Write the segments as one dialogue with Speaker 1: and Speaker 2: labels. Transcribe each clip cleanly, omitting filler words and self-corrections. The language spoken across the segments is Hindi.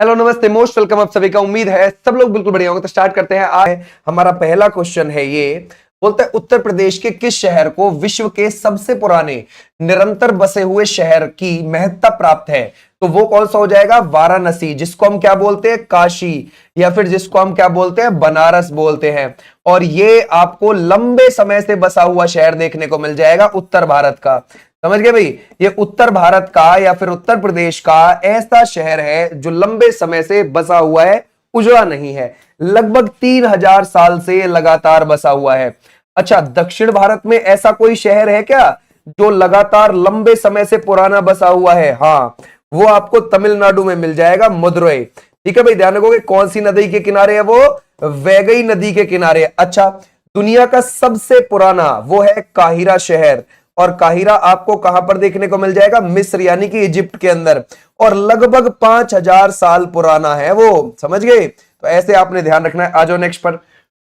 Speaker 1: हेलो नमस्ते मोस्ट वेलकम आप सभी का। उम्मीद है सब लोग बिल्कुल बढ़िया होंगे। तो स्टार्ट करते हैं। आज हमारा पहला क्वेश्चन है, ये बोलता है उत्तर प्रदेश के किस शहर को विश्व के सबसे पुराने निरंतर बसे हुए शहर की महत्ता प्राप्त है। तो वो कौन सा हो जाएगा? वाराणसी, जिसको हम क्या बोलते हैं? काशी, या फिर जिसको हम क्या बोलते हैं? बनारस बोलते हैं। और ये आपको लंबे समय से बसा हुआ शहर देखने को मिल जाएगा उत्तर भारत का। समझ गए भाई? ये उत्तर भारत का या फिर उत्तर प्रदेश का ऐसा शहर है जो लंबे समय से बसा हुआ है, उजड़ा नहीं है। लगभग 3000 साल से लगातार बसा हुआ है। अच्छा, दक्षिण भारत में ऐसा कोई शहर है क्या जो लगातार लंबे समय से पुराना बसा हुआ है? हाँ, वो आपको तमिलनाडु में मिल जाएगा, मदुरई। ठीक है भाई, ध्यान रखोगे। कौन सी नदी के किनारे है वो? वैगई नदी के किनारे। अच्छा, दुनिया का सबसे पुराना वो है काहिरा शहर, और काहिरा आपको कहां पर देखने को मिल जाएगा? मिस्र यानी कि इजिप्ट के अंदर, और लगभग 5000 साल पुराना है वो। समझ गए? तो ऐसे आपने ध्यान रखना है। आ जाओ नेक्स्ट पर।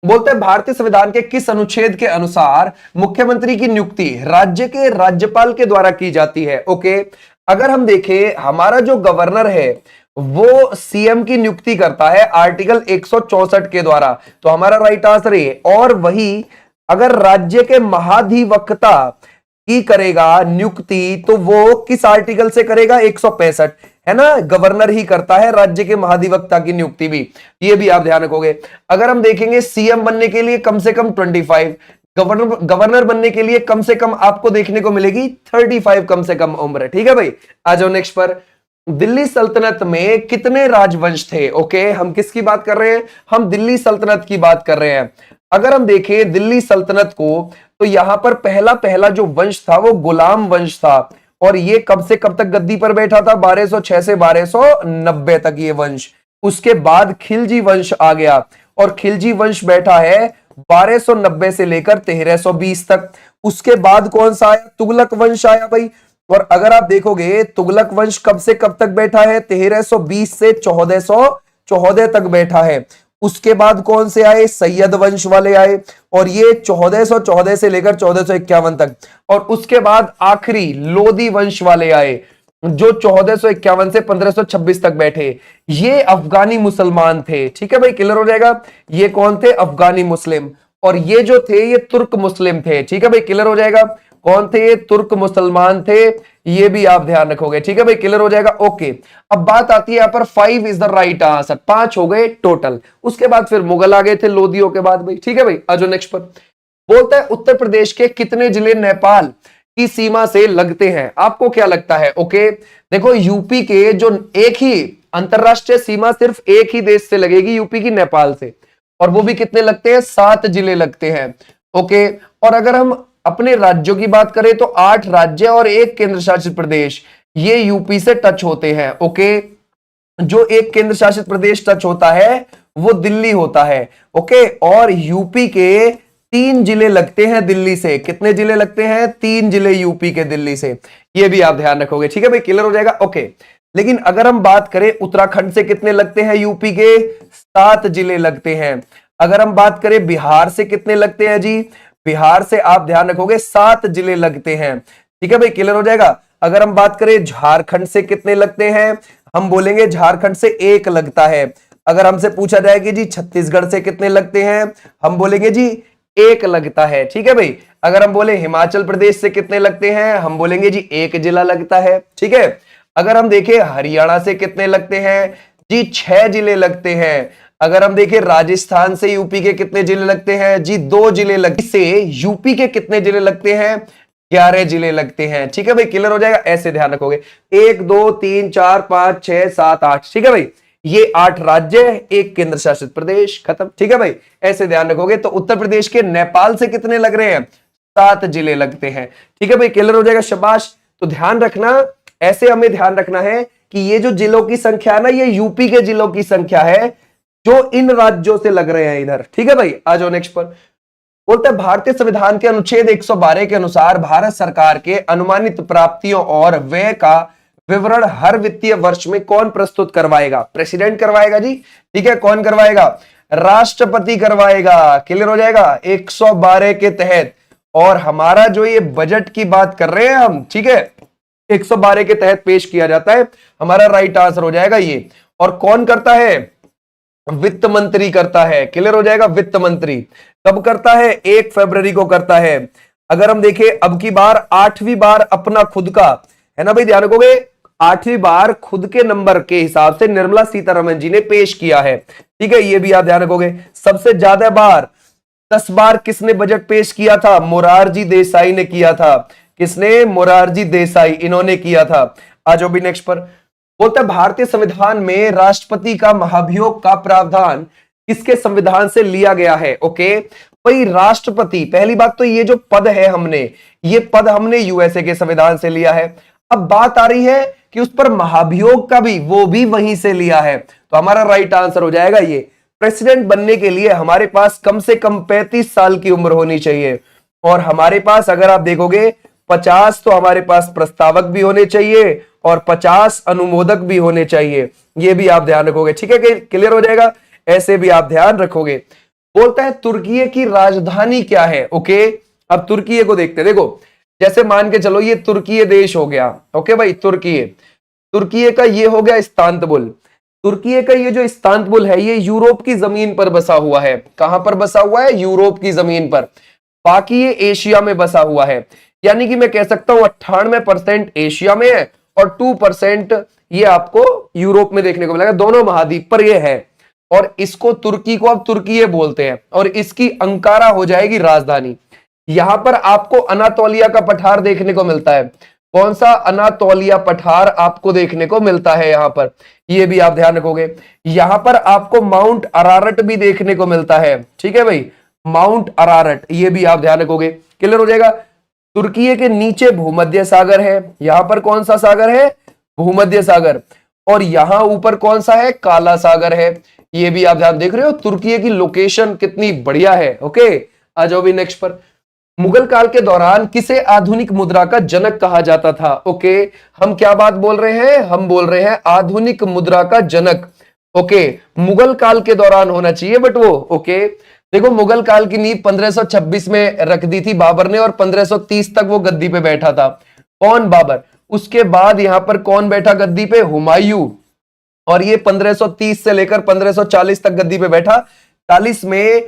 Speaker 1: बोलते हैं भारतीय संविधान के किस अनुच्छेद के अनुसार मुख्यमंत्री की नियुक्ति राज्य के राज्यपाल के द्वारा की जाती है? ओके, अगर हम देखें, हमारा जो गवर्नर है वो सीएम की नियुक्ति करता है आर्टिकल 164 के द्वारा। तो हमारा राइट आंसर है। और वही अगर राज्य के महाधिवक्ता की करेगा नियुक्ति, तो वो किस आर्टिकल से करेगा? 165, है ना। गवर्नर ही करता है राज्य के महाधिवक्ता की नियुक्ति भी, ये भी आप ध्यान रखोगे। अगर हम देखेंगे सीएम बनने के लिए कम से कम 25, गवर्नर बनने के लिए कम से कम आपको देखने को मिलेगी 35 कम से कम उम्र। ठीक है भाई, आ जाओ नेक्स्ट पर। दिल्ली सल्तनत में कितने राजवंश थे? ओके, हम किसकी बात कर रहे हैं? हम दिल्ली सल्तनत की बात कर रहे हैं। अगर हम देखें दिल्ली सल्तनत को, तो यहां पर पहला पहला जो वंश था वो गुलाम वंश था। और ये कब से कब तक गद्दी पर बैठा था? 1206 से 1290 तक ये वंश। उसके बाद खिलजी वंश आ गया, और खिलजी वंश बैठा है 1290 से लेकर 1320 तक। उसके बाद कौन सा आया? तुगलक वंश आया भाई। और अगर आप देखोगे तुगलक वंश कब से कब तक बैठा है? 1320 से 1414 तक बैठा है। उसके बाद कौन से आए? सैयद वंश वाले आए, और ये 1414 से लेकर 1451 तक। और उसके बाद आखिरी लोधी वंश वाले आए, जो 1451 से 1526 तक बैठे। ये अफगानी मुसलमान थे। ठीक है भाई, क्लियर हो जाएगा। ये कौन थे? अफगानी मुस्लिम। और ये जो थे ये तुर्क मुस्लिम थे। ठीक है भाई, क्लियर हो जाएगा। कौन थे? ये तुर्क मुसलमान थे। ये भी आप ध्यान रखोगे। ठीक है भाई, क्लियर हो जाएगा। ओके, अब बात आती है यहां पर 5 इज द राइट आंसर। 5 हो गए टोटल। उसके बाद फिर मुगल आ गए थे लोधियों के बाद भाई। ठीक है भाई, आज नेक्स्ट पर। बोलता है उत्तर प्रदेश के कितने जिले नेपाल की सीमा से लगते हैं? आपको क्या लगता है? ओके, देखो यूपी के जो एक ही अंतरराष्ट्रीय सीमा सिर्फ एक ही देश से लगेगी, यूपी की, नेपाल से। और वो भी कितने लगते हैं? 7 जिले लगते हैं। ओके, और अगर हम अपने राज्यों की बात करें तो 8 राज्य और 1 केंद्र शासित प्रदेश ये यूपी से टच होते हैं। ओके, जो एक केंद्र शासित प्रदेश टच होता है वो दिल्ली होता है। ओके, और यूपी के 3 जिले लगते हैं दिल्ली से। कितने जिले लगते हैं? 3 जिले यूपी के दिल्ली से। ये भी आप ध्यान रखोगे। ठीक है भाई, क्लियर हो जाएगा। ओके, लेकिन अगर हम बात करें उत्तराखंड से कितने लगते हैं यूपी के? 7 जिले लगते हैं। अगर हम बात करें बिहार से कितने लगते हैं जी? बिहार से आप ध्यान रखोगे 7 जिले लगते हैं। ठीक है भाई, क्लियर हो जाएगा। अगर हम बात करें झारखंड से कितने लगते हैं, हम बोलेंगे झारखंड से 1 लगता है। अगर हमसे पूछा जाए कि जी छत्तीसगढ़ से कितने लगते हैं, हम बोलेंगे जी 1 लगता है। ठीक है भाई, अगर हम बोले हिमाचल प्रदेश से कितने लगते हैं, हम बोलेंगे जी 1 जिला लगता है। ठीक है, अगर हम देखें हरियाणा से कितने लगते हैं जी? 6 जिले लगते हैं। अगर हम देखें राजस्थान से यूपी के कितने जिले लगते हैं जी? 2 जिले लगते। से यूपी के कितने जिले लगते हैं? 11 जिले लगते हैं। ठीक है भाई, क्लियर हो जाएगा। ऐसे ध्यान रखोगे। 1 2 3 4 5 6 7 8। ठीक है भाई, ये 8 राज्य, 1 केंद्र शासित प्रदेश, खत्म। ठीक है भाई, ऐसे ध्यान रखोगे। तो उत्तर प्रदेश के नेपाल से कितने लग रहे हैं? 7 जिले लगते हैं। ठीक है भाई, क्लियर हो जाएगा। शाबाश। तो ध्यान रखना, ऐसे हमें ध्यान रखना है कि ये जो जिलों की संख्या है ना, ये यूपी के जिलों की संख्या है जो इन राज्यों से लग रहे हैं इधर। ठीक है भाई, आ जाओ नेक्स्ट पर। बोलते हैं भारतीय संविधान के अनुच्छेद 112 के अनुसार भारत सरकार के अनुमानित प्राप्तियों और व्यय का विवरण हर वित्तीय वर्ष में कौन प्रस्तुत करवाएगा? प्रेसिडेंट करवाएगा जी। ठीक है, कौन करवाएगा? राष्ट्रपति करवाएगा। क्लियर हो जाएगा 112 के तहत। और हमारा जो ये बजट की बात कर रहे हैं हम, ठीक है, 112 के तहत पेश किया जाता है। हमारा राइट आंसर हो जाएगा ये। और कौन करता है? वित्त मंत्री करता है। क्लियर हो जाएगा? वित्त मंत्री कब करता है? 1 फरवरी को करता है। अगर हम देखें अब की बार 8वीं बार अपना खुद का, है ना भाई, ध्यान रखोगे, 8वीं बार खुद के नंबर के हिसाब से निर्मला सीतारमण जी ने पेश किया है। ठीक है, ये भी आप ध्यान रखोगे। सबसे ज्यादा बार 10 बार किसने बजट पेश किया था? मोरारजी देसाई ने किया था। किसने? मोरारजी देसाई, इन्होंने किया था। आ जाओ भी नेक्स्ट पर। बोलता है भारतीय संविधान में राष्ट्रपति का महाभियोग का प्रावधान किसके संविधान से लिया गया है? ओके भाई, राष्ट्रपति, पहली बात तो ये जो पद है ये पद हमने यूएसए के संविधान से लिया है। अब बात आ रही है कि उस पर महाभियोग का भी, वो भी वहीं से लिया है। तो हमारा राइट आंसर हो जाएगा ये। प्रेसिडेंट बनने के लिए हमारे पास कम से कम 35 साल की उम्र होनी चाहिए, और हमारे पास अगर आप देखोगे 50 तो हमारे पास प्रस्तावक भी होने चाहिए और 50 अनुमोदक भी होने चाहिए। ये भी आप ध्यान रखोगे। ठीक है, क्लियर हो जाएगा? ऐसे भी आप ध्यान रखोगे। बोलता है तुर्की की राजधानी क्या है? ओके, अब तुर्की को देखते हैं। देखो, जैसे मान के चलो ये तुर्की देश हो गया। ओके भाई, तुर्की का ये हो गया इस्तांबुल। तुर्की का ये जो इस्तांबुल है ये यूरोप की जमीन पर बसा हुआ है। कहां पर बसा हुआ है? यूरोप की जमीन पर। बाकी ये एशिया में बसा हुआ है। यानी कि मैं कह सकता हूं 98% एशिया में है और 2% ये आपको यूरोप में देखने को मिलेगा। दोनों महाद्वीप पर ये है, और इसको तुर्की को अब तुर्की बोलते हैं, और इसकी अंकारा हो जाएगी राजधानी। यहां पर आपको अनातोलिया का पठार देखने को मिलता है। कौन सा? अनातोलिया पठार आपको देखने को मिलता है यहां पर। ये भी आप ध्यान रखोगे। यहां पर आपको माउंट अरारट भी देखने को मिलता है। ठीक है भाई, माउंट अरारट, ये भी आप ध्यान रखोगे। क्लियर हो जाएगा? तुर्की के नीचे भूमध्य सागर है। यहां पर कौन सा सागर है? भूमध्य सागर। और यहां ऊपर कौन सा है? काला सागर है। ये भी आप ध्यान देख रहे हो, तुर्की की लोकेशन कितनी बढ़िया है। ओके, आ जाओ भी नेक्स्ट पर। मुगल काल के दौरान किसे आधुनिक मुद्रा का जनक कहा जाता था? ओके, हम क्या बात बोल रहे हैं? हम बोल रहे हैं आधुनिक मुद्रा का जनक। ओके, मुगल काल के दौरान होना चाहिए बट वो, ओके, देखो मुगल काल की नींव 1526 में रख दी थी बाबर ने, और 1530 तक वो गद्दी पे बैठा था। कौन? बाबर। उसके बाद यहां पर कौन बैठा गद्दी पे? हुमायूं। और ये 1530 से लेकर 1540 तक गद्दी पे बैठा। 40 में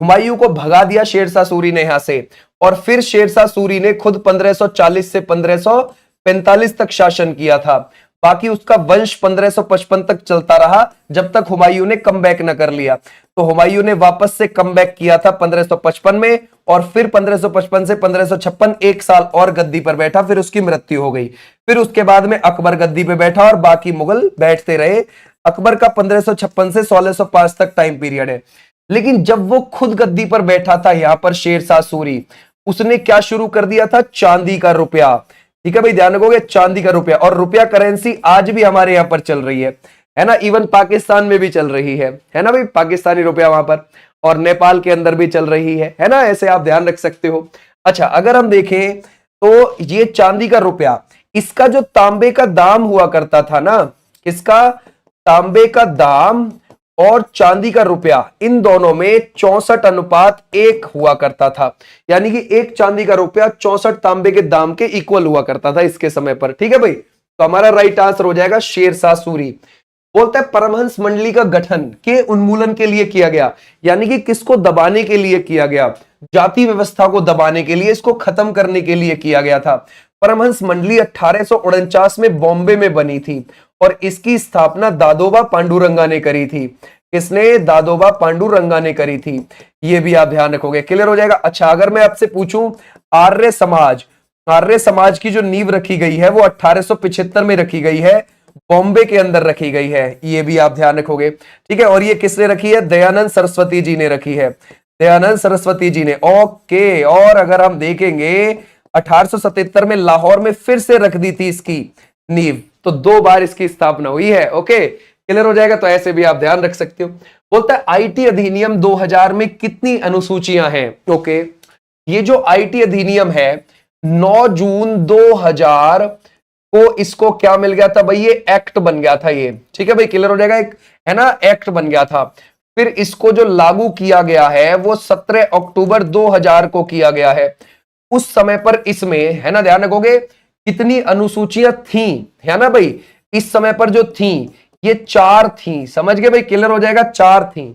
Speaker 1: हुमायूं को भगा दिया शेरशाह सूरी ने यहां से, और फिर शेरशाह सूरी ने खुद 1540 से 1545 तक शासन किया था। बाकी उसका वंश 1555 तक चलता रहा, जब तक हुमायूं ने कमबैक न कर लिया। तो हुमायूं ने वापस से कमबैक किया था 1555 में, और फिर 1555 से 1556 एक साल और गद्दी पर बैठा, फिर उसकी मृत्यु हो गई। फिर उसके बाद में अकबर गद्दी पे बैठा और बाकी मुगल बैठते रहे। अकबर का 1556 से 1605 तक टाइम पीरियड है। लेकिन जब वो खुद गद्दी पर बैठा था यहां पर शेरशाह सूरी, उसने क्या शुरू कर दिया था? चांदी का रुपया। ठीक है भाई, ध्यान रखोगे, चांदी का रुपया। और रुपया करेंसी आज भी हमारे यहां पर चल रही है ना, इवन पाकिस्तान में भी चल रही है ना भाई, पाकिस्तानी रुपया वहां पर, और नेपाल के अंदर भी चल रही है ना, ऐसे आप ध्यान रख सकते हो। अच्छा, अगर हम देखें तो ये चांदी का रुपया, इसका जो तांबे का दाम हुआ करता था ना, इसका तांबे का दाम और चांदी का रुपया, इन दोनों में 64:1 हुआ करता था। यानी कि एक चांदी का रुपया 64 तांबे के दाम के इक्वल हुआ करता था इसके समय पर। ठीक है भाई, तो हमारा राइट आंसर हो जाएगा शेरशाह सूरी। बोलता है परमहंस मंडली का गठन के उन्मूलन के लिए किया गया। यानी कि किसको दबाने के लिए किया गया? जाति व्यवस्था को दबाने के लिए, इसको खत्म करने के लिए किया गया था। परमहंस मंडली 1849 में बॉम्बे में बनी थी, और इसकी स्थापना दादोबा पांडुरंगा ने करी थी। किसने? दादोबा पांडुरंगा ने करी थी। ये भी आप ध्यान रखोगे। क्लियर हो जाएगा? अच्छा, अगर मैं आपसे पूछूं आर्य समाज की जो नींव रखी गई है वो 1875 में रखी गई है, बॉम्बे के अंदर रखी गई है। ये भी आप ध्यान रखोगे। ठीक है, और ये किसने रखी है? दयानंद सरस्वती जी ने रखी है। दयानंद सरस्वती जी ने। ओके, और अगर हम देखेंगे 1877 में लाहौर में फिर से रख दी थी इसकी नींव, तो 2 बार इसकी स्थापना हुई है। ओके, क्लियर हो जाएगा? तो ऐसे भी आप ध्यान रख सकते हो। बोलता है आईटी अधिनियम 2000 में कितनी अनुसूचियां हैं? ओके, ये जो आईटी अधिनियम है 9 जून 2000 को इसको क्या मिल गया था भाई? ये एक्ट बन गया था ये। ठीक है भाई, क्लियर हो जाएगा? एक है ना, एक्ट बन गया था। फिर इसको जो लागू किया गया है वो 17 अक्टूबर 2000 को किया गया है। उस समय पर इसमें, है ना, ध्यान रखोगे, कितनी अनुसूचियां थी, है ना भाई, इस समय पर जो थी ये 4 थी, समझ गए भाई, क्लियर हो जाएगा, 4 थी,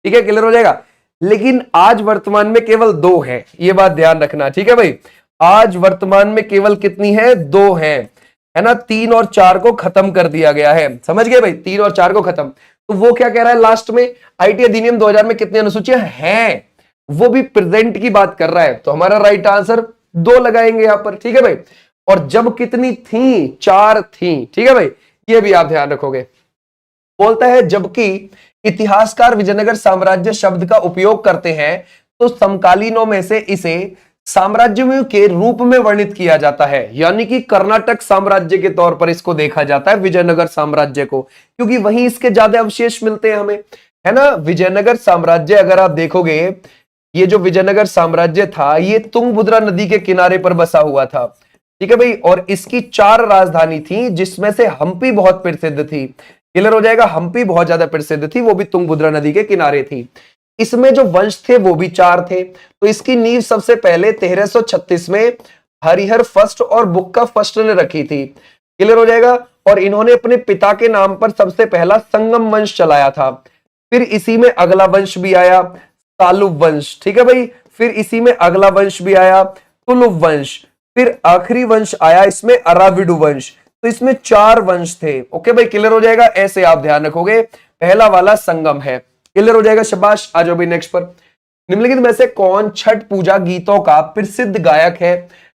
Speaker 1: ठीक है, क्लियर हो जाएगा। लेकिन आज वर्तमान में केवल 2 है, ये बात ध्यान रखना, ठीक है भाई। आज वर्तमान में केवल कितनी है, 2 है ना, 3 और 4 को खत्म कर दिया गया है, समझ गए भाई, 3 और 4 को खत्म। तो वो क्या कह रहा है लास्ट में, आईटी अधिनियम 2000 में कितनी अनुसूचियां हैं, वो भी प्रेजेंट की बात कर रहा है, तो हमारा राइट आंसर 2 लगाएंगे यहां पर, ठीक है भाई। और जब कितनी थी, 4 थी, ठीक है भाई, ये भी आप ध्यान रखोगे। बोलता है जबकि इतिहासकार विजयनगर साम्राज्य शब्द का उपयोग करते हैं तो समकालीनों में से इसे साम्राज्यों के रूप में वर्णित किया जाता है, यानी कि कर्नाटक साम्राज्य के तौर पर इसको देखा जाता है, विजयनगर साम्राज्य को, क्योंकि वहीं इसके ज्यादा अवशेष मिलते हैं हमें, है ना। विजयनगर साम्राज्य अगर आप देखोगे, ये जो विजयनगर साम्राज्य था ये तुंगभद्रा नदी के किनारे पर बसा हुआ था, ठीक है भाई। और इसकी 4 राजधानी थी, जिसमें से हम्पी बहुत प्रसिद्ध थी, क्लियर हो जाएगा, हम्पी बहुत ज्यादा प्रसिद्ध थी, वो भी तुंगभद्रा नदी के किनारे थी। इसमें जो वंश थे वो भी 4 थे। तो इसकी नींव सबसे पहले 1336 में हरिहर फर्स्ट और बुक्का फर्स्ट ने रखी थी, क्लियर हो जाएगा। और इन्होंने अपने पिता के नाम पर सबसे पहला संगम वंश चलाया था। फिर इसी में अगला वंश भी आया, तालुब वंश, ठीक है भाई। फिर इसी में अगला वंश भी आया, तुलुब वंश। फिर आखिरी वंश आया इसमें अराविडु वंश। तो इसमें 4 वंश थे, ओके भाई, क्लियर हो जाएगा। ऐसे आप ध्यान रखोगे, पहला वाला संगम है, क्लियर हो जाएगा, शाबाश। आ जाओ भाई नेक्स्ट पर। निम्नलिखित में से कौन छठ पूजा गीतों का प्रसिद्ध गायक है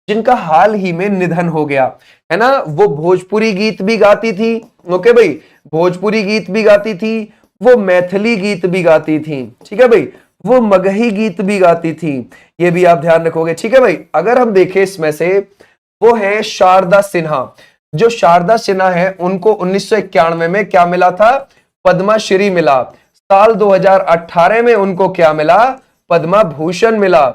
Speaker 1: जिनका हाल ही में निधन हो गया, है ना। वो भोजपुरी गीत भी गाती थी, ओके भाई, भोजपुरी गीत भी गाती थी, वो मैथिली गीत भी गाती थी, ठीक है भाई, वो मगही गीत भी गाती थी, ये भी आप ध्यान रखोगे, ठीक है भाई। अगर हम देखें इसमें से, वो है शारदा सिन्हा। जो शारदा सिन्हा है उनको 1991 में क्या मिला था, पद्मश्री मिला। साल 2018 में उनको क्या मिला, पद्म भूषण मिला।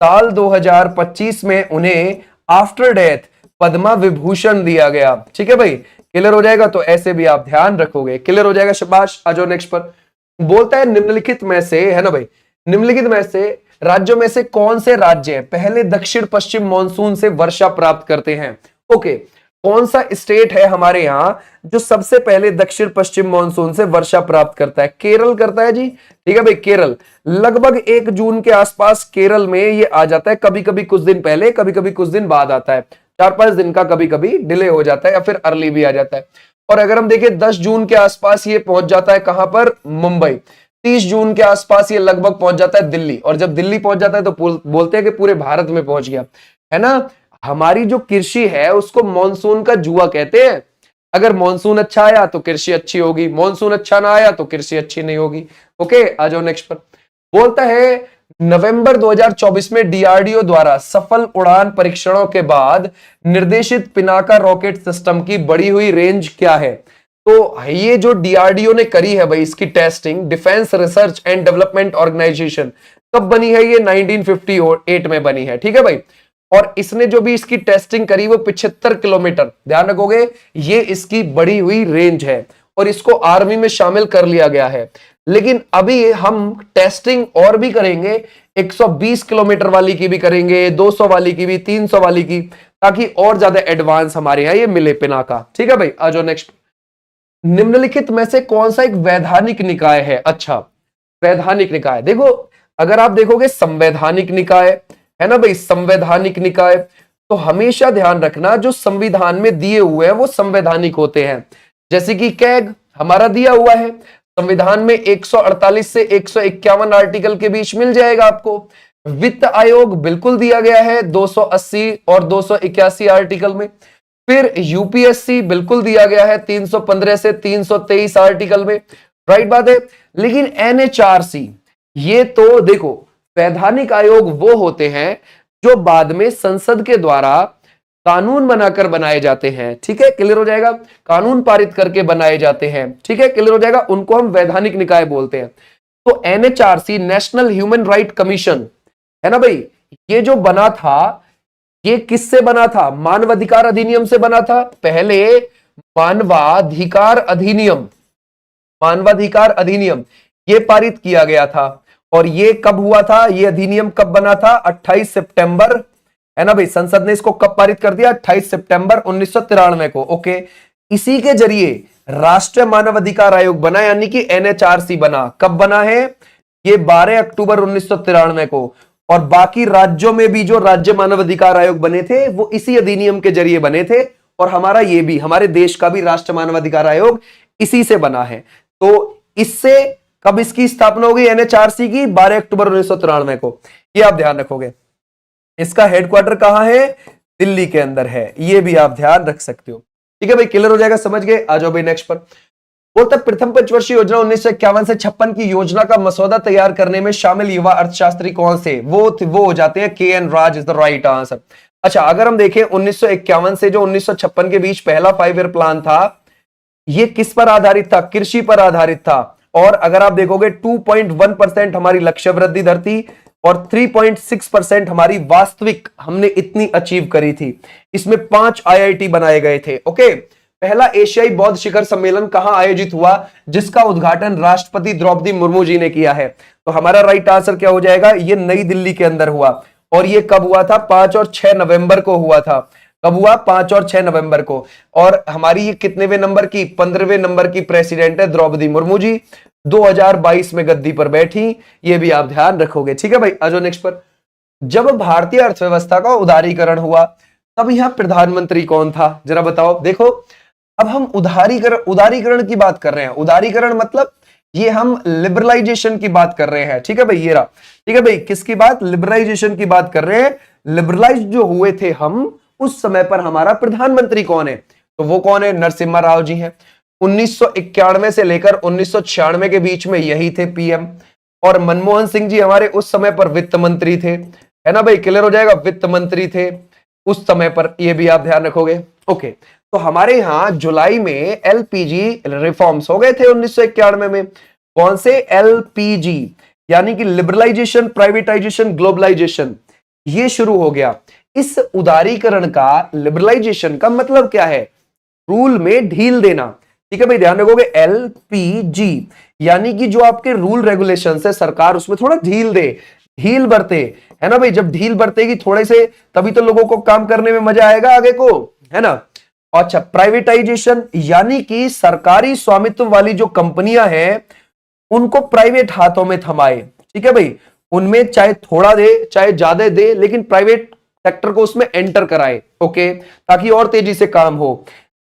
Speaker 1: साल 2025 में उन्हें आफ्टर डेथ पद्म विभूषण दिया गया, ठीक है भाई, क्लियर हो जाएगा। तो ऐसे भी आप ध्यान रखोगे, क्लियर हो जाएगा, शाबाश। आ जाओ नेक्स्ट पर। बोलता है निम्नलिखित में से, है ना भाई, निम्नलिखित में से राज्यों में से कौन से राज्य पहले दक्षिण पश्चिम मानसून से वर्षा प्राप्त करते हैं। ओके, कौन सा स्टेट है हमारे यहां जो सबसे पहले दक्षिण पश्चिम मानसून से वर्षा प्राप्त करता है। केरल करता है जी, ठीक है भाई, केरल। लगभग 1 जून के आसपास केरल में ये आ जाता है, कभी कभी कुछ दिन पहले, कभी कभी कुछ दिन बाद आता है, 4-5 दिन का कभी कभी डिले हो जाता है, या फिर अर्ली भी आ जाता है। और अगर हम देखें 10 जून के आसपास ये पहुंच जाता है कहां पर, मुंबई। 30 जून के आसपास ये लगभग पहुंच जाता है दिल्ली। और जब दिल्ली पहुंच जाता है तो बोलते हैं कि पूरे भारत में पहुंच गया, है ना। हमारी जो कृषि है उसको मॉनसून का जुआ कहते हैं। अगर मॉनसून अच्छा आया तो कृषि अच्छी होगी, मॉनसून अच्छा ना आया तो कृषि अच्छी नहीं होगी। ओके, आ जाओ नेक्स्ट पर। बोलता है नवंबर 2024 में डीआरडीओ द्वारा सफल उड़ान परीक्षणों के बाद निर्देशित पिनाका रॉकेट सिस्टम की बढ़ी हुई रेंज क्या है। तो ये जो डीआरडीओ ने करी है भाई, इसकी testing, defence research and development organisation, कब बनी है ये, 1958 में बनी है, ठीक है भाई। और इसने जो भी इसकी टेस्टिंग करी वो 75 किलोमीटर, ध्यान रखोगे, ये इसकी बढ़ी हुई रेंज है और इसको आर्मी में शामिल कर लिया गया है। लेकिन अभी हम टेस्टिंग और भी करेंगे, 120 किलोमीटर वाली की भी करेंगे, 200 वाली की भी, 300 वाली की, ताकि और ज्यादा एडवांस हमारे यहां ये मिले पिनाका, ठीक है भाई। आ जाओ नेक्स्ट। निम्नलिखित में से कौन सा एक वैधानिक निकाय है। अच्छा, वैधानिक निकाय, देखो अगर आप देखोगे संवैधानिक निकाय, है ना भाई, संवैधानिक निकाय, तो हमेशा ध्यान रखना जो संविधान में दिए हुए हैं वो संवैधानिक होते हैं। जैसे कि कैग हमारा दिया हुआ है संविधान में, 148 से 151 आर्टिकल के बीच मिल जाएगा आपको। वित्त आयोग बिल्कुल दिया गया है 280 और 281 आर्टिकल में। फिर यूपीएससी बिल्कुल दिया गया है 315 से 323 आर्टिकल में, राइट बात है। लेकिन एनएचआरसी, ये तो देखो, वैधानिक आयोग वो होते हैं जो बाद में संसद के द्वारा कानून बनाकर बनाए जाते हैं, ठीक है, क्लियर हो जाएगा, कानून पारित करके बनाए जाते हैं, ठीक है, क्लियर हो जाएगा, उनको हम वैधानिक निकाय बोलते हैं। तो NHRC, national human right commission, है ना भाई, ये जो बना था ये किससे बना था, मानवाधिकार अधिनियम से बना था। पहले मानवाधिकार अधिनियम, मानवाधिकार अधिनियम ये पारित किया गया था। और ये कब हुआ था, ये अधिनियम कब बना था, 28 सितंबर, है ना भाई, संसद ने इसको कब पारित कर दिया, 28 सितंबर 1993 को। ओके, इसी के जरिए राष्ट्रीय मानव अधिकार आयोग बना, यानी कि एनएचआरसी बना। कब बना है? ये 12 अक्टूबर 1993 को। और बाकी राज्यों में भी जो राज्य मानव अधिकार आयोग बने थे वो इसी अधिनियम के जरिए बने थे, और हमारा ये भी, हमारे देश का भी राष्ट्रीय मानव अधिकार आयोग इसी से बना है। तो इससे कब इसकी स्थापना होगी एनएचआरसी की? 12 अक्टूबर 1993 को। ये आप ध्यान रखोगे। इसका हेडक्वार्टर कहां है? दिल्ली के अंदर है। ये भी आप ध्यान रख सकते हो। ठीक है भाई, क्लियर हो जाएगा, समझ गए? आ जाओ भाई नेक्स्ट पर। बोलता प्रथम पंचवर्षीय योजना 1951 से 56 की योजना का मसौदा तैयार करने में शामिल युवा अर्थशास्त्री कौन से? वो हो जाते हैं K. N.. Raj is the right answer. अच्छा, अगर हम देखें 1951 से जो 1956 के बीच पहला 5 ईयर प्लान था, ये किस पर आधारित था? कृषि पर आधारित था। और अगर आप देखोगे 2.1% हमारी लक्ष्य वृद्धि दर थी और 3.6% हमारी वास्तविक हमने इतनी अचीव करी थी। इसमें 5 आईआईटी बनाए गए थे। ओके, पहला एशियाई बौद्ध शिखर सम्मेलन कहां आयोजित हुआ, जिसका उद्घाटन राष्ट्रपति द्रौपदी मुर्मू जी ने किया है? तो हमारा राइट आंसर क्या हो जाएगा? ये नई दिल्ली के अंदर हुआ। और ये कब हुआ था? 5 और 6 नवंबर को हुआ था। कब हुआ? 5 और 6 नवंबर को। और हमारी ये कितनेवें नंबर की? 15वें नंबर की प्रेसिडेंट है द्रौपदी मुर्मू जी। 2022 में गद्दी पर बैठी। ये भी आप ध्यान रखोगे। ठीक है भाई, आ जाओ नेक्स्ट पर। जब भारतीय अर्थव्यवस्था का उदारीकरण हुआ तब यहां प्रधानमंत्री कौन था? जरा बताओ। देखो, अब हम उदारीकरण की बात कर रहे हैं। उदारीकरण मतलब ये हम लिबरलाइजेशन की बात कर रहे हैं। ठीक है भाई, ये रहा। ठीक है भाई, किसकी बात? लिबरलाइजेशन की बात कर रहे हैं। लिबरलाइज जो हुए थे हम, उस समय पर हमारा प्रधानमंत्री कौन है? तो वो कौन है? नरसिम्हा राव जी हैं। 1991 से लेकर 1996 के बीच में यही थे पीएम। और मनमोहन सिंह जी हमारे उस समय पर वित्त मंत्री थे, है ना भाई? क्लियर हो जाएगा, वित्त मंत्री थे उस समय पर। ये भी आप ध्यान रखोगे। ओके, तो हमारे यहां जुलाई में एलपीजी रिफॉर्म्स हो गए थे 1991 में। कौन से? एलपीजी, यानी कि लिबरलाइजेशन, प्राइवेटाइजेशन, ग्लोबलाइजेशन, ये शुरू हो गया। इस उदारीकरण का, लिबरलाइजेशन का मतलब क्या है? रूल में ढील देना। ठीक है भाई, ध्यान रखोगे। एलपीजी यानी कि जो आपके रूल रेगुलेशन है, सरकार उसमें थोड़ा ढील दे, ढील बरते, है ना भाई? जब ढील बरतेगी थोड़े से, तभी तो लोगों को काम करने में मजा आएगा आगे को, है ना? अच्छा, प्राइवेटाइजेशन यानी कि सरकारी स्वामित्व वाली जो कंपनियां हैं उनको प्राइवेट हाथों में थमाए। ठीक है भाई, उनमें चाहे थोड़ा दे चाहे ज्यादा दे, लेकिन प्राइवेट सेक्टर को उसमें एंटर कराए। ओके, ताकि और तेजी से काम हो।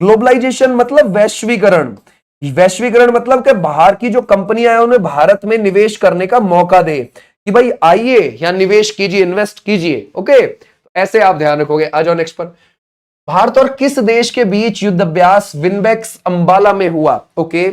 Speaker 1: ग्लोबलाइजेशन मतलब वैश्वीकरण। वैश्वीकरण मतलब कि बाहर की जो कंपनियां हैं उन्हें भारत में निवेश करने का मौका दे, कि भाई आइए यहां निवेश कीजिए, इन्वेस्ट कीजिए। ओके, ऐसे आप ध्यान रखोगे। आ जाओ नेक्स्ट पर। भारत और किस देश के बीच युद्ध अभ्यास विनबैक्स अंबाला में हुआ? ओके,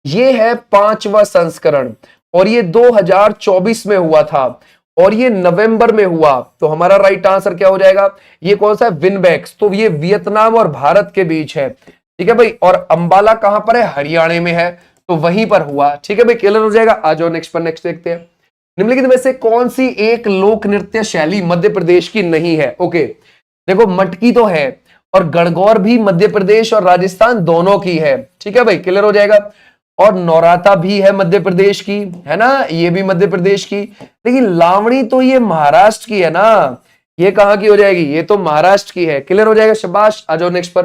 Speaker 1: ये है 5वां संस्करण और ये 2024 में हुआ था और ये नवंबर में हुआ। तो हमारा राइट आंसर क्या हो जाएगा? ये कौन सा है? विनबैक्स। तो ये वियतनाम और भारत के बीच है। ठीक है भाई, और अंबाला कहां पर है? हरियाणा में है, तो वहीं पर हुआ। ठीक है भाई, क्लियर हो जाएगा। आ जाओ नेक्स्ट पर। नेक्स्ट देखते हैं। निम्नलिखित में से कौन सी एक लोक नृत्य शैली मध्य प्रदेश की नहीं है? ओके, देखो, मटकी तो है और गणगौर भी मध्य प्रदेश और राजस्थान दोनों की है। ठीक है भाई, क्लियर हो जाएगा। और नौराता भी है मध्य प्रदेश की, है ना? ये भी मध्य प्रदेश की। लेकिन लावणी तो ये महाराष्ट्र की है ना। ये कहां की हो जाएगी? ये तो महाराष्ट्र की है। क्लियर हो जाएगा, शाबाश। आ जाओ नेक्स्ट पर।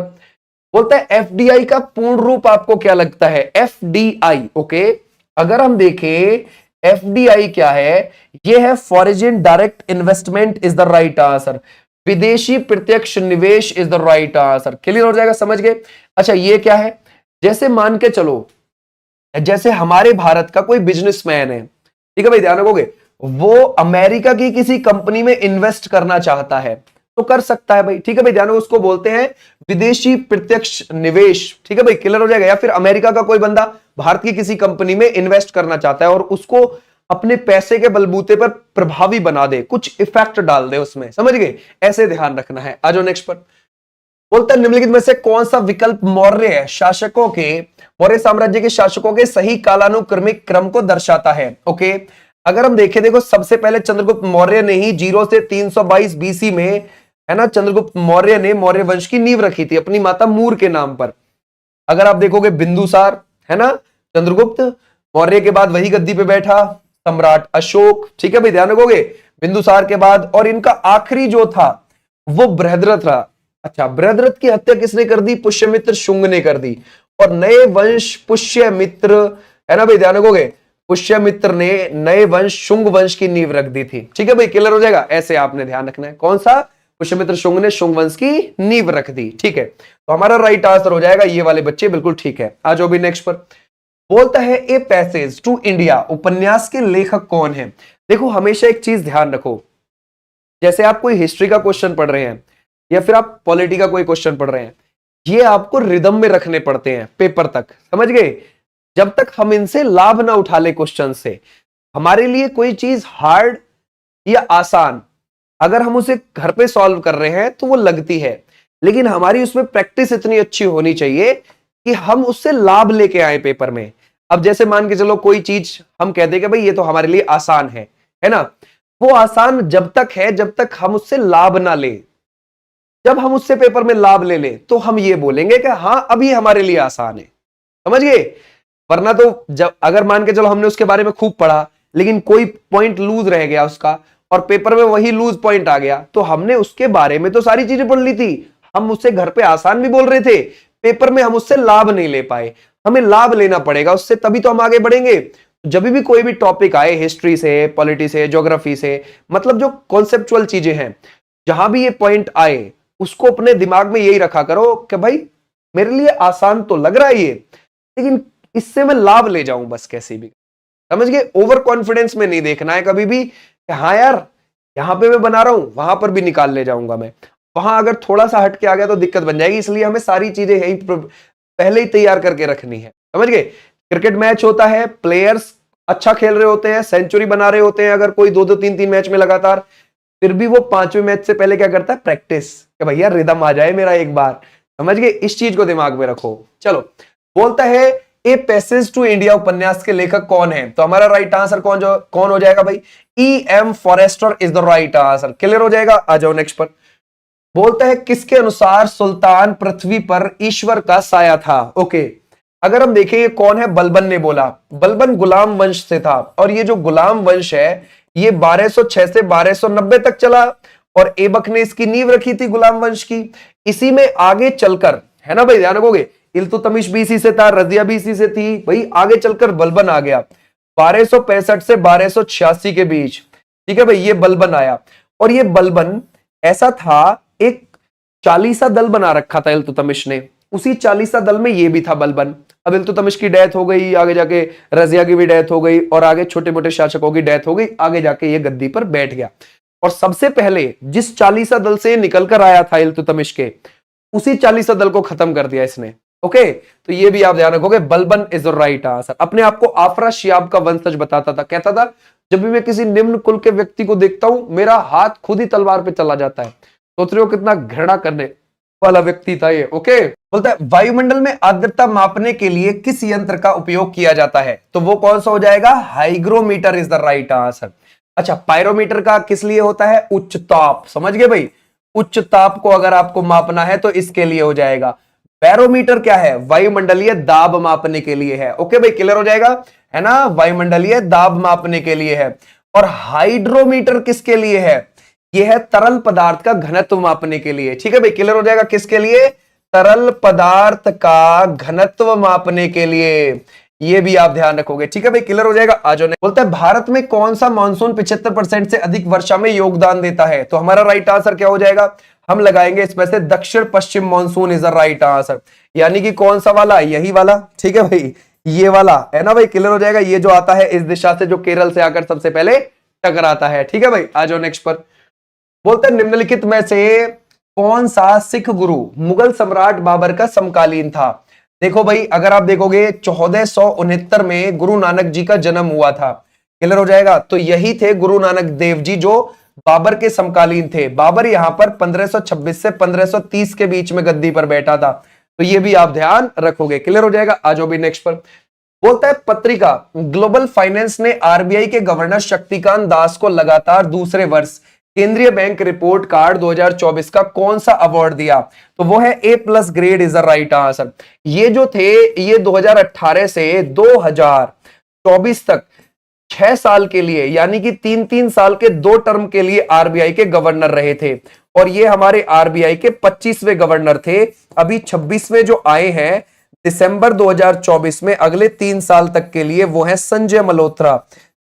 Speaker 1: बोलता है एफडीआई का पूर्ण रूप आपको क्या लगता है? एफडीआई। ओके, अगर हम देखें एफडीआई क्या है, ये है foreign direct investment is the right answer. विदेशी प्रत्यक्ष निवेश is the right answer. Clear हो जाएगा, समझ गए? अच्छा, ये क्या है? जैसे मान के चलो, जैसे हमारे भारत का कोई बिजनेसमैन है, ठीक है भाई, ध्यान रखोगे, वो अमेरिका की किसी कंपनी में इन्वेस्ट करना चाहता है तो कर सकता है भाई। ठीक है भाई, ध्यान रखो, उसको बोलते हैं विदेशी प्रत्यक्ष निवेश। ठीक है भाई, क्लियर हो जाएगा। या फिर अमेरिका का कोई बंदा भारत की किसी कंपनी में इन्वेस्ट करना चाहता है और उसको अपने पैसे के बलबूते पर प्रभावी बना दे, कुछ इफेक्ट डाल दे उसमें, समझ गए? ऐसे ध्यान रखना है। आ जाओ नेक्स्ट पर। बोलता है निम्नलिखित में से कौन सा विकल्प मौर्य साम्राज्य के शासकों के सही कालानुक्रमिक क्रम को दर्शाता है? ओके, अगर हम देखें, देखो, सबसे पहले चंद्रगुप्त मौर्य ने ही 0 से 322 बीसी में, है ना, चंद्रगुप्त मौर्य ने मौर्य वंश की नींव रखी थी अपनी माता मूर के नाम पर। अगर आप देखोगे बिंदुसार, है ना, चंद्रगुप्त मौर्य के बाद वही गद्दी पे बैठा सम्राट अशोक। ठीक है भाई, ध्यान रखोगे, बिंदुसार के बाद। और इनका आखिरी जो था वो बृहद्रथ रहा। अच्छा, बृहद्रथ की हत्या किसने कर दी? पुष्यमित्र शुंग ने कर दी। और नए वंश पुष्यमित्र, है ना भाई, ध्यान रखोगे, पुष्यमित्र ने नए वंश शुंग वंश की नींव रख दी थी। ठीक है भाई, क्लियर हो जाएगा, ऐसे आपने ध्यान रखना है। कौन सा? पुष्यमित्र शुंग ने शुंग वंश की नींव रख दी। ठीक है, तो हमारा राइट आंसर हो जाएगा ये वाले बच्चे, बिल्कुल ठीक है। आ जाओ भी नेक्स्ट पर। बोलता है ए पैसेज टू इंडिया उपन्यास के लेखक कौन है? देखो हमेशा एक चीज ध्यान रखो, जैसे आप कोई हिस्ट्री का क्वेश्चन पढ़ रहे हैं या फिर आप पॉलिटी का कोई क्वेश्चन पढ़ रहे हैं, ये आपको रिदम में रखने पड़ते हैं पेपर तक, समझ गए? जब तक हम इनसे लाभ ना उठा ले क्वेश्चन से, हमारे लिए कोई चीज हार्ड या आसान अगर हम उसे घर पे सॉल्व कर रहे हैं तो वो लगती है, लेकिन हमारी उसमें प्रैक्टिस इतनी अच्छी होनी चाहिए कि हम उससे लाभ लेके आए पेपर में। अब जैसे मान के चलो कोई चीज हम कहते हैं कि भाई ये तो हमारे लिए आसान है ना, वो आसान जब तक है जब तक हम उससे लाभ ना ले। जब हम उससे पेपर में लाभ ले ले तो हम ये बोलेंगे कि हाँ अभी हमारे लिए आसान है, समझ गए? वरना तो जब अगर मान के चलो हमने उसके बारे में खूब पढ़ा लेकिन कोई पॉइंट लूज रह गया उसका और पेपर में वही लूज पॉइंट आ गया, तो हमने उसके बारे में तो सारी चीजें पढ़ ली थी, हम उससे घर पे आसान भी बोल रहे थे, पेपर में हम उससे लाभ नहीं ले पाए। हमें लाभ लेना पड़ेगा उससे, तभी तो हम आगे बढ़ेंगे। जब भी कोई भी टॉपिक आए, हिस्ट्री से, पॉलिटी से, ज्योग्राफी से, मतलब जो कॉन्सेप्चुअल चीजें हैं, जहां भी ये पॉइंट आए उसको अपने दिमाग में यही रखा करो कि भाई मेरे लिए आसान तो लग रहा है ये, लेकिन इससे मैं लाभ ले जाऊं बस कैसे भी, समझ गए? ओवर कॉन्फिडेंस में नहीं देखना है कभी भी कि हाँ यार यहां पे मैं बना रहा हूं, वहां पर भी निकाल ले जाऊंगा मैं, वहां अगर थोड़ा सा हट के आ गया तो दिक्कत बन जाएगी। इसलिए हमें सारी चीजें यही पहले ही तैयार करके रखनी है, समझ गए? क्रिकेट मैच होता है, प्लेयर्स अच्छा खेल रहे होते हैं, सेंचुरी बना रहे होते हैं, अगर कोई 2-2 3-3 मैच में लगातार, फिर भी वो 5वें मैच से पहले क्या करता है? प्रैक्टिस, कि भैया रिदम आ जाए मेरा एक बार, समझ गए? इस चीज को दिमाग में रखो। चलो, बोलता है ए पैसेज टू इंडिया उपन्यास के लेखक कौन है? तो हमारा राइट आंसर कौन हो जाएगा भाई? E.M. Forster is the right answer. Clear हो जाएगा, आ जाओ नेक्स्ट पर। बोलता है किसके अनुसार सुल्तान पृथ्वी पर ईश्वर का साया था? ओके, अगर हम देखें ये कौन है? बलबन ने बोला। बलबन गुलाम वंश से था, और ये जो गुलाम वंश है ये 1206 से 1290 तक चला, और ऐबक ने इसकी नींव रखी थी गुलाम वंश की। इसी में आगे चलकर, है ना भाई, ध्यान रखोगे, इल्तुतमिश भी इसी से था, रजिया भी इसी से थी भाई, आगे चलकर बलबन आ गया 1265 से 1286 के बीच। ठीक है भाई, ये बलबन आया, और ये बलबन ऐसा था, एक चालीसा दल बना रखा था इल्तुतमिश ने, उसी चालीसा दल में ये भी था बलबन। अब इल्तुतमिश की डेथ हो गई, आगे जाके रजिया की भी डेथ हो गई, और आगे छोटे मोटे शासकों की डेथ हो गई, आगे जाके ये गद्दी पर बैठ गया। और सबसे पहले जिस चालीसा दल से निकलकर आया था इल्तुतमिश के, उसी चालीसा दल को खत्म कर दिया इसने। ओके, तो ये भी आप ध्यान रखोगे, Balban is the right answer. अपने आप को आफराशियाब का वंशज बताता था, कहता था जब भी मैं किसी निम्न कुल के व्यक्ति को देखता हूं मेरा हाथ खुद ही तलवार पे चला जाता है। सोच रहे हो कितना घृणा करने वाला व्यक्ति था ये। ओके, बोलता है वायुमंडल में आर्द्रता मापने के लिए किस यंत्र का उपयोग किया जाता है? तो वो कौन सा हो जाएगा? Hygrometer is the right answer. अच्छा, पायरोमीटर का किस लिए होता है? उच्च ताप, समझ गए भाई, उच्च ताप को अगर आपको मापना है तो इसके लिए हो जाएगा। बैरोमीटर क्या है? वायुमंडलीय दाब मापने के लिए है। ओके भाई, क्लियर हो जाएगा, है ना, वायुमंडलीय दाब मापने के लिए है। और हाइड्रोमीटर किसके लिए है? यह है तरल पदार्थ का घनत्व मापने के लिए। ठीक है भाई, क्लियर हो जाएगा, किसके लिए? तरल पदार्थ का घनत्व मापने के लिए। ये भी आप ध्यान रखोगे। ठीक है भाई, क्लियर हो जाएगा, आ जाओ। बोलता है भारत में कौन सा मानसून 75% से अधिक वर्षा में योगदान देता है? तो हमारा राइट आंसर क्या हो जाएगा? हम लगाएंगे इसमें से दक्षिण पश्चिम monsoon is the right answer, यानी कि कौन सा वाला? यही वाला। ठीक है भाई, ये वाला, है ना भाई, क्लियर हो जाएगा। ये जो आता है इस दिशा से, जो केरल से आकर सबसे पहले टकराता है। ठीक है भाई, आ जाओ नेक्स्ट पर। बोलते हैं निम्नलिखित में से कौन सा सिख गुरु मुगल सम्राट बाबर का समकालीन था? देखो भाई, अगर आप देखोगे 1469 में गुरु नानक जी का जन्म हुआ था। क्लियर हो जाएगा, तो यही थे गुरु नानक देव जी जो बाबर के समकालीन थे। बाबर यहां पर 1526 से 1530 के बीच में गद्दी पर बैठा था, तो ये भी आप ध्यान रखोगे। क्लियर हो जाएगा, आ जाओ भी नेक्स्ट पर। बोलता है पत्रिका ग्लोबल फाइनेंस ने आरबीआई के गवर्नर शक्तिकांत दास को लगातार दूसरे वर्ष केंद्रीय बैंक रिपोर्ट कार्ड 2024 का कौन सा अवार्ड दिया? तो वो है A+ grade is the right answer. ये जो थे, ये 2018 से 2024 तक 6 साल के लिए, यानी कि 3-3 साल के 2 टर्म के लिए आरबीआई के गवर्नर रहे थे, और ये हमारे आरबीआई के 25वें गवर्नर थे। अभी 26वें जो आए हैं दिसंबर 2024 में, अगले 3 साल तक के लिए, वो है संजय मल्होत्रा।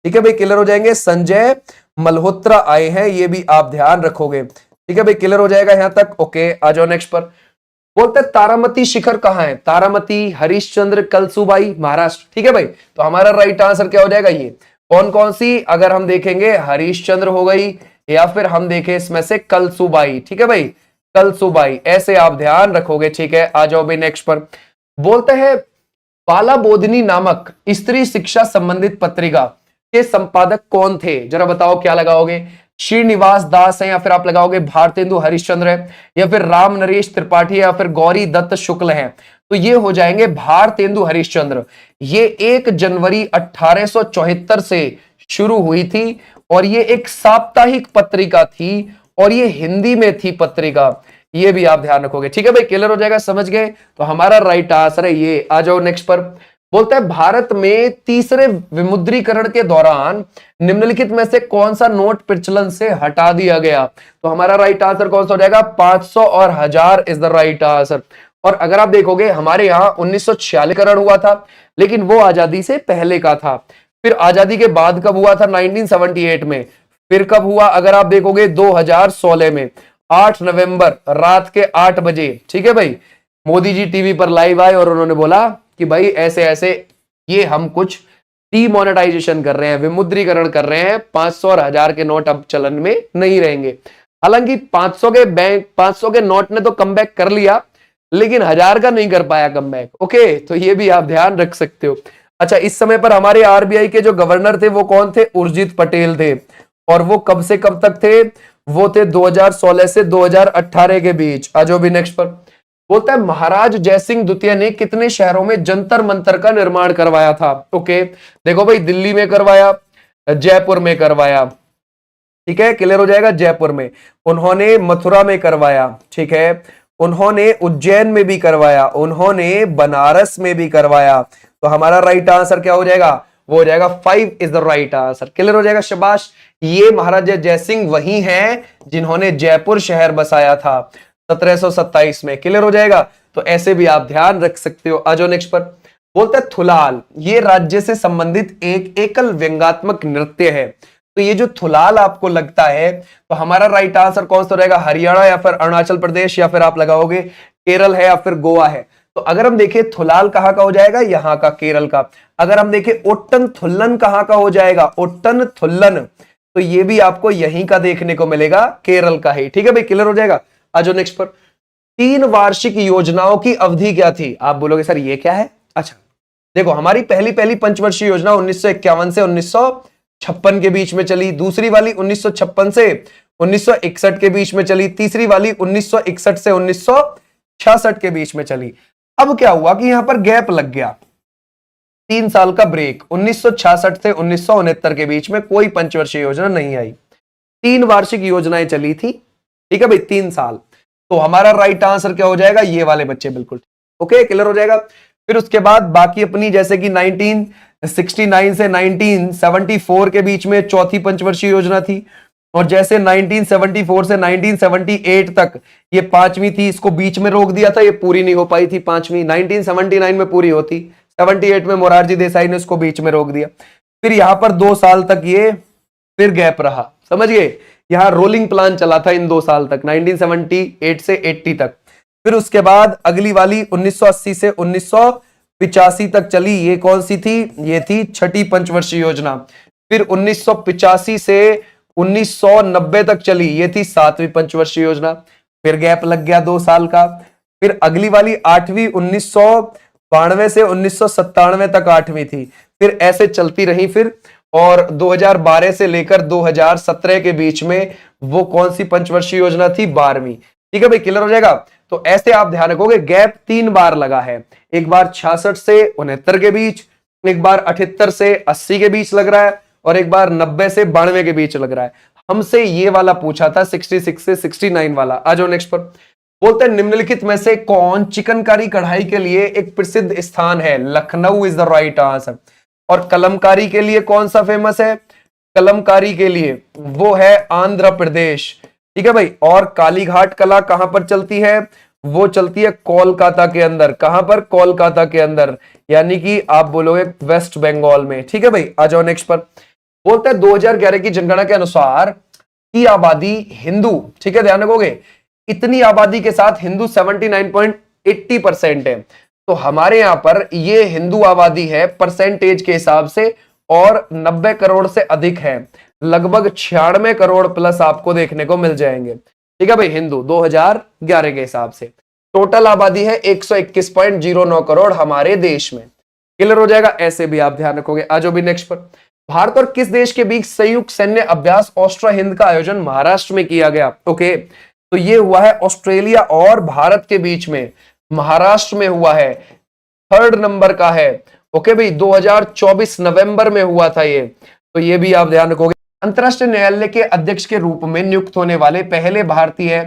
Speaker 1: ठीक है भाई, क्लियर हो जाएंगे, संजय मल्होत्रा आए हैं, ये भी आप ध्यान रखोगे। ठीक है भाई, क्लियर हो जाएगा यहां तक। ओके, आ जाओ नेक्स्ट पर। बोलते हैं तारामती शिखर कहां है? तारामती, हरिश्चंद्र, कलसुबाई, महाराष्ट्र। ठीक है भाई, तो हमारा राइट आंसर क्या हो जाएगा? ये कौन कौन सी, अगर हम देखेंगे हरिश्चंद्र हो गई, या फिर हम देखें इसमें से कलसुबाई। ठीक है भाई, कलसुबाई, ऐसे आप ध्यान रखोगे। ठीक है, आ जाओ भाई नेक्स्ट पर। बोलते हैं बाला बोधिनी नामक स्त्री शिक्षा संबंधित पत्रिका के संपादक कौन थे? जरा बताओ क्या लगाओगे? श्रीनिवास दास है, या फिर आप लगाओगे भारतेंदु हरिश्चंद्र है, या फिर राम नरेश त्रिपाठी है, या फिर गौरी दत्त शुक्ल है? तो ये हो जाएंगे भारतेंदु हरिश्चंद्र। ये 1 जनवरी 1874 से शुरू हुई थी, और ये एक साप्ताहिक पत्रिका थी, और ये हिंदी में थी पत्रिका। ये भी आप ध्यान रखोगे। ठीक है भाई, क्लियर हो जाएगा, समझ गए? तो हमारा राइट आंसर है ये। आ जाओ नेक्स्ट पर। बोलता है भारत में तीसरे विमुद्रीकरण के दौरान निम्नलिखित में से कौन सा नोट प्रचलन से हटा दिया गया? तो हमारा राइट आंसर कौन सा हो जाएगा? 500 और 1000 इज द राइट आंसर। और अगर आप देखोगे हमारे यहां 1946 करण हुआ था, लेकिन वो आजादी से पहले का था। फिर आजादी के बाद कब हुआ था? 1978 में। फिर कब हुआ अगर आप देखोगे? 2016 में, 8 नवंबर रात के 8 बजे। ठीक है भाई, मोदी जी टीवी पर लाइव आए और उन्होंने बोला कि भाई ऐसे ऐसे ये हम कुछ डीमोनेटाइजेशन कर रहे हैं, विमुद्रीकरण कर रहे हैं, 500 और 1000 के नोट अब चलन में नहीं रहेंगे। हालांकि 500 के नोट ने तो कमबैक कर लिया, लेकिन 1000 का नहीं कर पाया कमबैक। ओके, तो ये भी आप ध्यान रख सकते हो। अच्छा, इस समय पर हमारे आरबीआई के जो गवर्नर थे वो कौन थे? उर्जित पटेल थे। और वो कब से कब तक थे? वो थे 2016 से 2018 के बीच। आ जाओ भी नेक्स्ट पर। बोलता है महाराज जयसिंह द्वितीय ने कितने शहरों में जंतर मंतर का निर्माण करवाया था? ओके, देखो भाई, दिल्ली में करवाया, जयपुर में करवाया। ठीक है, क्लियर हो जाएगा, जयपुर में। उन्होंने मथुरा में करवाया। ठीक है, उन्होंने उज्जैन में भी करवाया, उन्होंने बनारस में भी करवाया। तो हमारा राइट आंसर क्या हो जाएगा? वो हो जाएगा 5 is the right answer. Clear हो जाएगा, शाबाश। ये महाराजा जयसिंह वही हैं जिन्होंने जयपुर शहर बसाया था 1727 में। क्लियर हो जाएगा, तो ऐसे भी आप ध्यान रख सकते हो। आ जाओ नेक्स्ट पर। बोलता है थुलाल, ये राज्य से संबंधित एक एकल व्यंग्यात्मक नृत्य है। तो ये जो थुलाल आपको लगता है, तो हमारा राइट आंसर कौन सा रहेगा? हरियाणा, या फिर अरुणाचल प्रदेश, या फिर आप लगाओगे केरल है, या फिर गोवा है। तो अगर हम देखें थुलाल कहां का हो जाएगा? यहां का, केरल का। अगर हम देखें ओट्टन थुल्लन कहां का हो जाएगा? ओट्टन थुल्लन, तो ये भी आपको यहीं का देखने को मिलेगा, केरल का ही। ठीक है भाई, क्लियर हो जाएगा। आज नेक्स्ट पर। 3 वार्षिक योजनाओं की अवधि क्या थी? आप बोलोगे सर ये क्या है? अच्छा, देखो हमारी पहली पंचवर्षीय योजना 1951 से 1956 के बीच में चली, दूसरी वाली 1956 से 1961 के बीच में चली, तीसरी वाली 1961 से 1966 के बीच में चली। अब क्या हुआ कि यहां पर गैप लग गया, 3 साल का ब्रेक। 1966 से 1969 के बीच में कोई पंचवर्षीय योजना नहीं आई, 3 वार्षिक योजनाएं चली थी। ठीक है भाई, 3 साल। तो हमारा राइट आंसर क्या हो जाएगा? ये वाले बच्चे, बिल्कुल। ओके, क्लियर हो जाएगा। फिर उसके बाद बाकी अपनी, जैसे कि 1969 से 1974 के बीच में चौथी पंचवर्षीय योजना थी, और जैसे 1974 से 1978 तक ये 5वीं थी, इसको बीच में रोक दिया था, ये पूरी नहीं हो पाई थी 5वीं। 1979 में पूरी होती, 78 में मोरारजी देसाई ने इसको बीच में रोक दिया। फिर यहां पर 2 साल तक ये फिर गैप रहा, समझ गए? यहां रोलिंग प्लान चला था इन 2 साल तक, 1978 से 80 तक। फिर उसके बाद अगली वाली 1980 से 1985 तक चली, ये कौन सी थी? ये थी छठी पंचवर्षीय योजना। फिर 1985 से 1990 तक चली, ये थी 7वीं पंचवर्षीय योजना। फिर गैप लग गया 2 साल का। फिर अगली वाली 8वीं 1992 से 1997 तक 8वीं थी। फिर ऐसे चलती रही। फिर और 2012 से लेकर 2017 के बीच में वो कौन सी पंचवर्षीय योजना थी? 12वीं। ठीक है भाई, क्लियर हो जाएगा। तो ऐसे आप ध्यान रखोगे, गैप 3 बार लगा है। एक बार 66 से 69 के बीच, एक बार 78 से 80 के बीच लग रहा है, और एक बार 90 से 92 के बीच लग रहा है। हमसे ये वाला पूछा था 66 से 69 वाला। आ जाओ नेक्स्ट पर। बोलते हैं निम्नलिखित में से कौन चिकनकारी कढ़ाई के लिए एक प्रसिद्ध स्थान है? Lucknow is the right answer. और कलमकारी के लिए कौन सा फेमस है? कलमकारी के लिए वो है आंध्र प्रदेश। ठीक है भाई। और कालीघाट कला कहां पर चलती है? वो चलती है कोलकाता के अंदर। कहां पर? कोलकाता के अंदर, यानी कि आप बोलोगे वेस्ट बंगाल में। ठीक है भाई, आ जाओ नेक्स्ट पर। बोलते हैं 2011 की जनगणना के अनुसार की आबादी हिंदू, ठीक है ध्यान रखोगे, इतनी आबादी के साथ हिंदू 79.80% है। तो हमारे यहां पर ये हिंदू आबादी है परसेंटेज के हिसाब से, और 90 करोड़ से अधिक है, लगभग 96 करोड़ प्लस आपको देखने को मिल जाएंगे। ठीक है भाई, हिंदू 2011 के हिसाब से। टोटल आबादी है 121.09 करोड़ हमारे देश में। क्लियर हो जाएगा, ऐसे भी आप ध्यान रखोगे। आज भी नेक्स्ट पर, भारत और किस देश के बीच संयुक्त सैन्य अभ्यास ऑस्ट्रो हिंद का आयोजन महाराष्ट्र में किया गया? ओके, तो ये हुआ है ऑस्ट्रेलिया और भारत के बीच में, महाराष्ट्र में हुआ है, 3rd नंबर का है। ओके भाई, 2024 नवंबर में हुआ था ये, तो ये भी आप ध्यान रखोगे। अंतरराष्ट्रीय न्यायालय के अध्यक्ष के रूप में नियुक्त होने वाले पहले भारतीय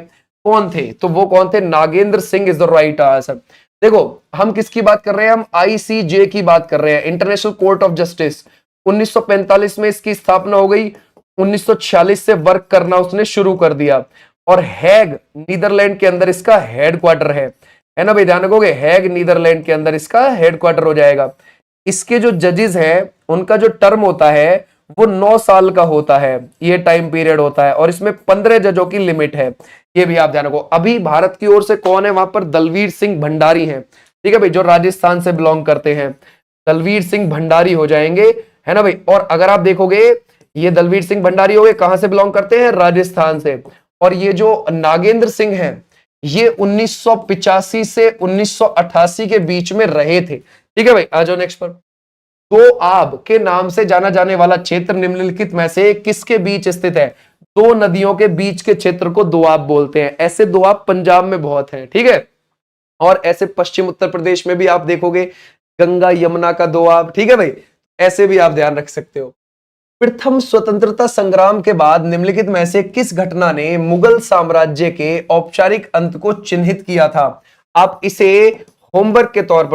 Speaker 1: कौन थे? तो वो कौन थे? Nagendra Singh is the right answer. देखो, हम किसकी बात कर रहे हैं? हम आईसीजे की बात कर रहे हैं, इंटरनेशनल कोर्ट ऑफ जस्टिस। 1945 में इसकी स्थापना हो गई, 1946 से वर्क करना उसने शुरू कर दिया, और हैग नीदरलैंड के अंदर इसका हेडक्वार्टर है ना भाई, ध्यान रखोगे, हैग नीदरलैंड के अंदर इसका हेडक्वार्टर हो जाएगा। इसके जो जजेस हैं उनका जो टर्म होता है वो 9 साल का होता है, ये टाइम पीरियड होता है, और इसमें 15 जजों की लिमिट है, ये भी आप ध्यान रखो। अभी भारत की ओर से कौन है वहां पर? दलवीर सिंह भंडारी हैं। ठीक है भाई, जो राजस्थान से बिलोंग करते हैं, दलवीर सिंह भंडारी हो जाएंगे, है ना भाई। और अगर आप देखोगे, ये दलवीर सिंह भंडारी हो गए, कहां से बिलोंग करते हैं? राजस्थान से। और ये जो नागेंद्र सिंह हैं, ये 1985 से 1988 के बीच में रहे थे। ठीक है भाई, आ जाओ नेक्स्ट पर। दोआब के नाम से जाना जाने वाला क्षेत्र निम्नलिखित में से किसके बीच स्थित है? 2 नदियों के बीच के क्षेत्र को दोआब बोलते हैं। ऐसे दोआब पंजाब में बहुत हैं, ठीक है, और ऐसे पश्चिम उत्तर प्रदेश में भी आप देखोगे गंगा यमुना का दोआब। ठीक है भाई, ऐसे भी आप ध्यान रख सकते हो। प्रथम स्वतंत्रता संग्राम के बाद निम्नलिखित में से किस घटना ने मुगल साम्राज्य के औपचारिक अंत को चिन्हित किया था? आप इसे होमवर्क के तौर पर